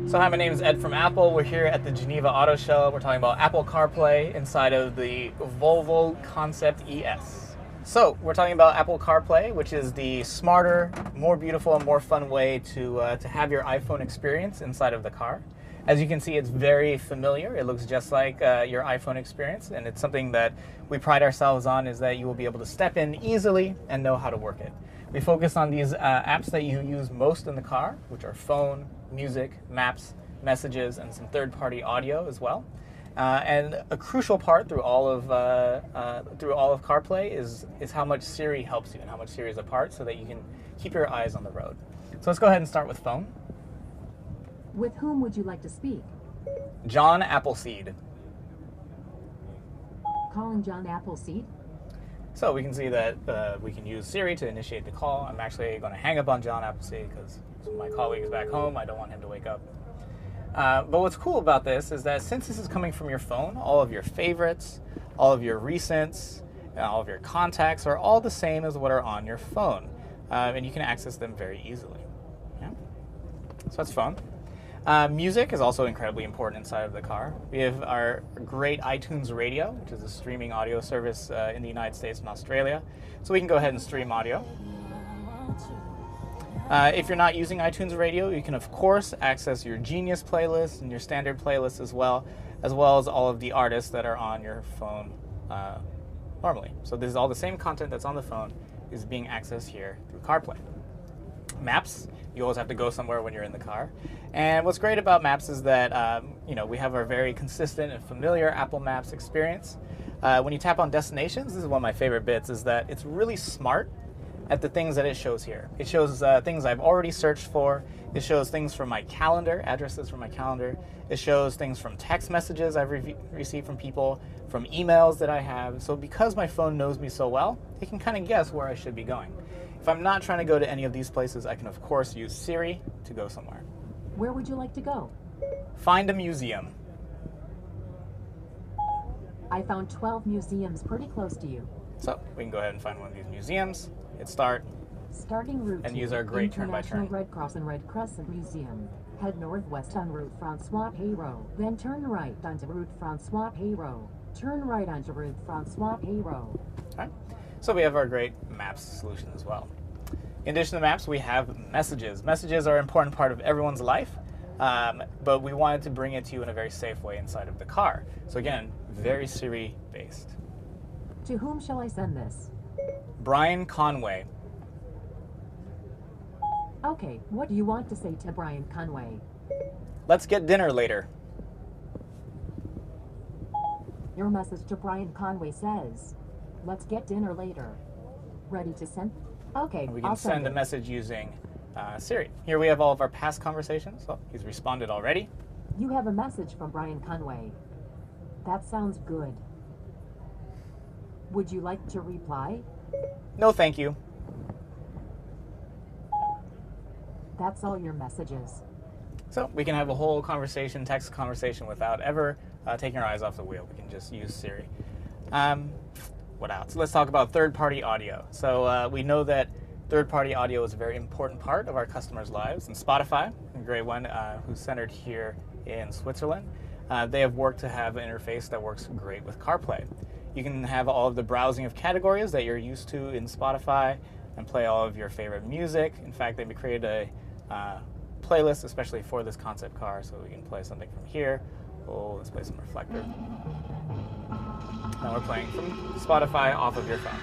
So hi, my name is Ed from Apple. We're here at the Geneva Auto Show. We're talking about Apple CarPlay inside of the Volvo Concept ES. So we're talking about Apple CarPlay, which is the smarter, more beautiful, and more fun way to have your iPhone experience inside of the car. As you can see, it's very familiar. It looks just like your iPhone experience, and it's something that we pride ourselves on, is that you will be able to step in easily and know how to work it. We focus on these apps that you use most in the car, which are phone, music, maps, messages, and some third-party audio as well. And a crucial part through all of CarPlay is how much Siri helps you and how much Siri is a part, so that you can keep your eyes on the road. So let's go ahead and start with phone. With whom would you like to speak? John Appleseed. Calling John Appleseed? So we can see that we can use Siri to initiate the call. I'm actually going to hang up on John Appleseed because my colleague is back home. I don't want him to wake up. But what's cool about this is that since this is coming from your phone, all of your favorites, all of your recents, and all of your contacts are all the same as what are on your phone. And you can access them very easily. Yeah? So that's fun. Music is also incredibly important inside of the car. We have our great iTunes Radio, which is a streaming audio service in the United States and Australia. So we can go ahead and stream audio. If you're not using iTunes Radio, you can of course access your Genius playlist and your standard playlist as well as all of the artists that are on your phone normally. So this is all the same content that's on the phone is being accessed here through CarPlay. Maps, you always have to go somewhere when you're in the car. And what's great about Maps is that we have our very consistent and familiar Apple Maps experience. When you tap on destinations, this is one of my favorite bits, is that it's really smart at the things that it shows here. It shows things I've already searched for. It shows things from my calendar, addresses from my calendar. It shows things from text messages I've received from people, from emails that I have. So because my phone knows me so well, it can kind of guess where I should be going. If I'm not trying to go to any of these places, I can of course use Siri to go somewhere. Where would you like to go? Find a museum. I found 12 museums pretty close to you. So we can go ahead and find one of these museums, hit start, Starting route and 2, use our great turn-by-turn. International Red Cross and Red Crescent Museum. Head northwest on Route Francois Peyraud. Then turn right onto Route Francois Peyraud. Turn right onto Route Francois Peyraud. Okay. So we have our great Maps solution as well. In addition to Maps, we have Messages. Messages are an important part of everyone's life, but we wanted to bring it to you in a very safe way inside of the car. So again, very Siri-based. To whom shall I send this? Brian Conway. Okay, what do you want to say to Brian Conway? Let's get dinner later. Your message to Brian Conway says, let's get dinner later. Ready to send? Okay, We can I'll send a it. message using Siri. Here we have all of our past conversations. Oh, he's responded already. You have a message from Brian Conway. That sounds good. Would you like to reply? No, thank you. That's all your messages. So we can have a whole conversation, text conversation, without ever taking our eyes off the wheel. We can just use Siri. What else? Let's talk about third-party audio. So we know that third-party audio is a very important part of our customers' lives. And Spotify, a great one, who's centered here in Switzerland, they have worked to have an interface that works great with CarPlay. You can have all of the browsing of categories that you're used to in Spotify and play all of your favorite music. In fact, they've created a playlist especially for this concept car, so we can play something from here. Oh, let's play some Reflector. Now we're playing from Spotify off of your phone.